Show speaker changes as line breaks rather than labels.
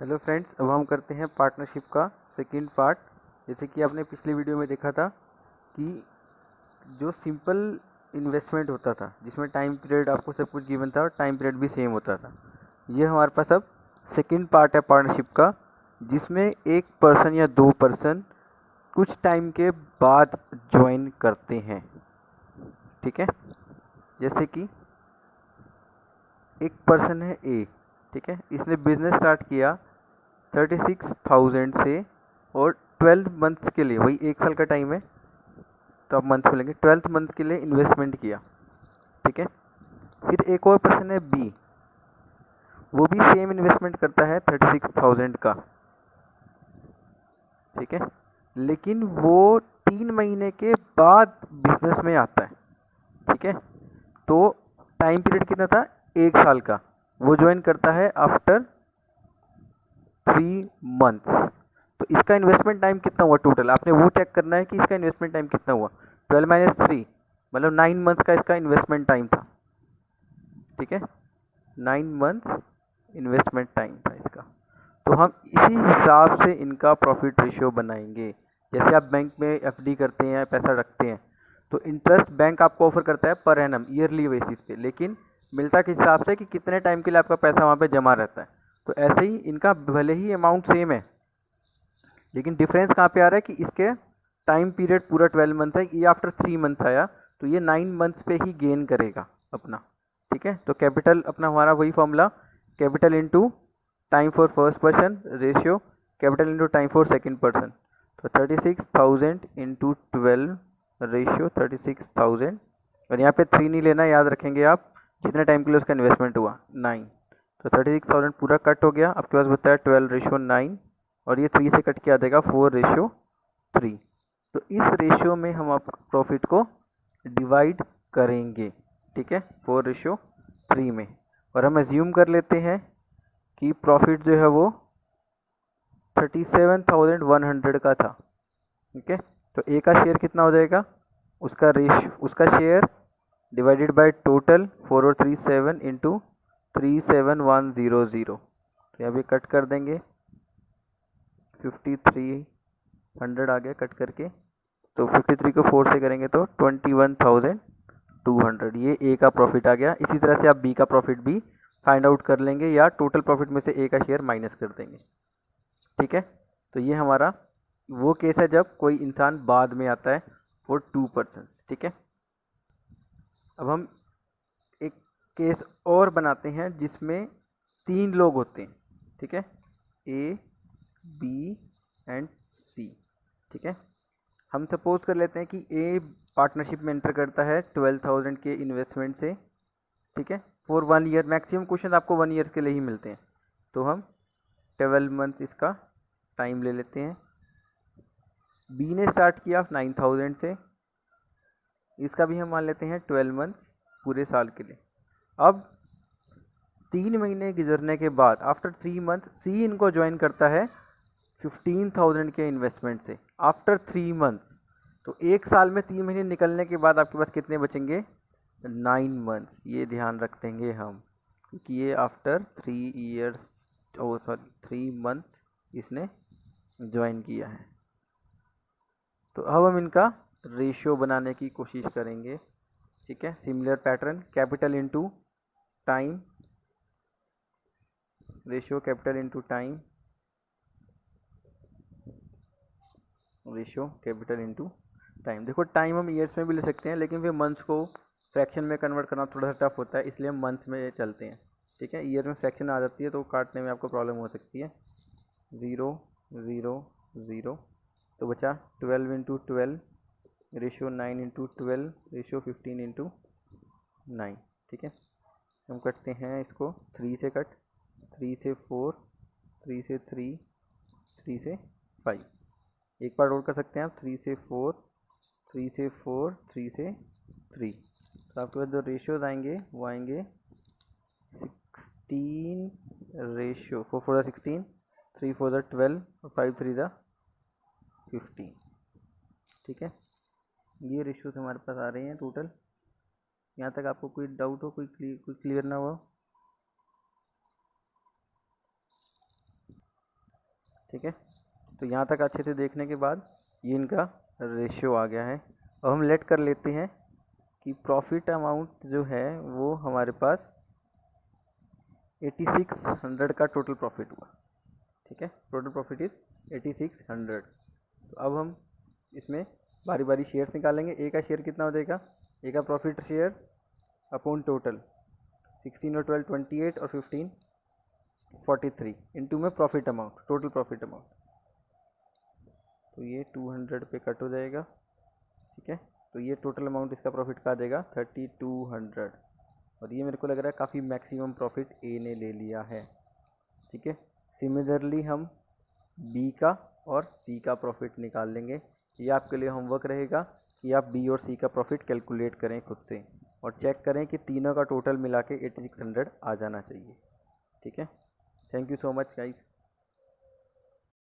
Hello friends, अब हम करते हैं पार्टनरशिप का सेकंड पार्ट। जैसे कि आपने पिछले वीडियो में देखा था कि जो सिंपल इन्वेस्टमेंट होता था जिसमें टाइम पीरियड आपको सब कुछ गिवन था और टाइम पीरियड भी सेम होता था, ये हमारे पास अब सेकंड पार्ट है पार्टनरशिप का, जिसमें एक पर्सन या दो पर्सन कुछ टाइम के बाद ज्वाइन करते हैं। ठीक है, जैसे कि एक पर्सन है ए। ठीक है, इसने बिजनेस स्टार्ट किया 36,000 से और 12 मंथ्स के लिए, वही एक साल का टाइम है तो आप मंथ मिलेंगे, 12th मंथ के लिए इन्वेस्टमेंट किया। ठीक है, फिर एक और पर्सन है बी, वो भी सेम इन्वेस्टमेंट करता है 36,000 का। ठीक है, लेकिन वो 3 महीने के बाद बिजनेस में आता है। ठीक है, तो टाइम पीरियड कितना था, एक साल का। वो ज्वाइन करता है आफ्टर 3 मंथ्स। तो इसका इन्वेस्टमेंट टाइम कितना हुआ टोटल, आपने वो चेक करना है कि इसका इन्वेस्टमेंट टाइम कितना हुआ। 12 - 3 मतलब 9 मंथ्स का इसका इन्वेस्टमेंट टाइम था। ठीक है, 9 मंथ्स इन्वेस्टमेंट टाइम था इसका। तो हम इसी हिसाब से इनका प्रॉफिट रेशियो बनाएंगे। जैसे आप बैंक में एफडी करते हैं, पैसा रखते हैं, तो इंटरेस्ट बैंक आपको ऑफर करता है पर एनम ईयरली बेसिस पे, लेकिन मिलता किस हिसाब से कि कितने टाइम के लिए आपका पैसा वहाँ पे जमा रहता है। तो ऐसे ही इनका भले ही अमाउंट सेम है, लेकिन डिफरेंस कहाँ पे आ रहा है कि इसके टाइम पीरियड पूरा 12 मंथ्स है, ये आफ्टर 3 मंथ्स आया, तो ये 9 मंथ्स पे ही गेन करेगा अपना। ठीक है, तो कैपिटल अपना हमारा वही formula, capital into time for first person ratio capital into time for second person. तो 36,000 इंटू 12 रेशियो 36,000, और यहाँ पे 3 नहीं लेना, याद रखेंगे आप, जितने टाइम के लिए उसका इन्वेस्टमेंट हुआ 9। तो 36,000 पूरा कट हो गया, आपके पास बता है 12/9, और ये 3 से कट के आ जाएगा 4/3। तो इस रेशियो में हम आप प्रॉफिट को डिवाइड करेंगे। ठीक है, 4/3 में, और हम एज्यूम कर लेते हैं कि प्रॉफिट जो है वो 37,100 का था। ठीक है, तो ए का शेयर कितना हो जाएगा, उसका शेयर डिवाइडेड बाय टोटल 4 और 3 7 इंटू 37,100। तो यहाँ भी कट कर देंगे, 5300 आ गया कट करके। तो 53 को 4 से करेंगे तो 21,200, ये ए का प्रॉफिट आ गया। इसी तरह से आप बी का प्रॉफिट भी फाइंड आउट कर लेंगे, या टोटल प्रॉफिट में से ए का शेयर माइनस कर देंगे। ठीक है, तो ये हमारा वो केस है जब कोई इंसान बाद में आता है फॉर 2 पर्सन्स। ठीक है, अब हम एक केस और बनाते हैं जिसमें 3 लोग होते हैं। ठीक है, ए बी एंड सी। ठीक है, हम सपोज कर लेते हैं कि ए पार्टनरशिप में एंटर करता है 12,000 के इन्वेस्टमेंट से। ठीक है, फॉर 1 ईयर, मैक्सिमम क्वेश्चन आपको 1 ईयर के लिए ही मिलते हैं, तो हम 12 मंथ्स इसका टाइम ले लेते हैं। बी ने स्टार्ट किया 9,000 से, इसका भी हम मान लेते हैं 12 मंथ्स पूरे साल के लिए। अब 3 महीने गुजरने के बाद आफ्टर 3 मंथ सी इनको ज्वाइन करता है 15,000 के इन्वेस्टमेंट से आफ्टर 3 मंथ्स। तो एक साल में 3 महीने निकलने के बाद आपके पास कितने बचेंगे, 9 मंथ्स। ये ध्यान रख देंगे हम, क्योंकि ये आफ्टर 3 ईयर्स, ओ सॉरी 3 मंथ्स इसने ज्वाइन किया है। तो अब हम इनका रेशियो बनाने की कोशिश करेंगे। ठीक है, similar pattern, capital into time ratio, capital into time ratio, capital into time. देखो टाइम हम ईयर्स में भी ले सकते हैं, लेकिन फिर मंथ्स को फ्रैक्शन में कन्वर्ट करना थोड़ा सा टफ होता है, इसलिए हम मंथ्स में चलते हैं। ठीक है, ईयर में फ्रैक्शन आ जाती है तो काटने में आपको प्रॉब्लम हो सकती है। 0 0 0, तो बचा 12 × 12 रेशियो 9 × 12 रेशियो 15 × 9। ठीक है, हम कटते हैं इसको 3 से कट, 3 से 4, 3 से 3, 3 से 5। एक बार और कर सकते हैं आप, 3 से 4, 3 से 4, 3 से 3। तो आपके पास जो रेशियोज आएंगे वो आएंगे 16 रेशियो, 4 4 16, 3 4 12 और 5 3 15। ठीक है, ये रेशियोज हमारे पास आ रहे हैं टोटल। यहाँ तक आपको कोई डाउट हो, कोई क्लियर ना हो? ठीक है, तो यहाँ तक अच्छे से देखने के बाद ये इनका रेशियो आ गया है। अब हम लेट कर लेते हैं कि प्रॉफिट अमाउंट जो है वो हमारे पास 8600 का टोटल प्रॉफिट हुआ। ठीक है, टोटल प्रॉफिट इज़ 8600। तो अब हम इसमें बारी बारी शेयर्स निकालेंगे। ए का शेयर कितना हो जाएगा, ए का प्रॉफिट शेयर अपॉन टोटल 16 और 12 28 और 15 43 इंटू में profit amount, total profit amount. तो ये 200 पे कट हो जाएगा। ठीक है, तो ये टोटल अमाउंट इसका प्रॉफिट का आ जाएगा 3200। और ये मेरे को लग रहा है काफ़ी मैक्सिमम प्रॉफिट ए ने ले लिया है। ठीक है, सिमिलरली हम बी का और सी का प्रॉफिट निकाल लेंगे। ये आपके लिए होमवर्क रहेगा कि आप बी और सी का प्रॉफिट कैलकुलेट करें खुद से और चेक करें कि तीनों का टोटल मिला के 8600 आ जाना चाहिए। ठीक है, thank you so much guys.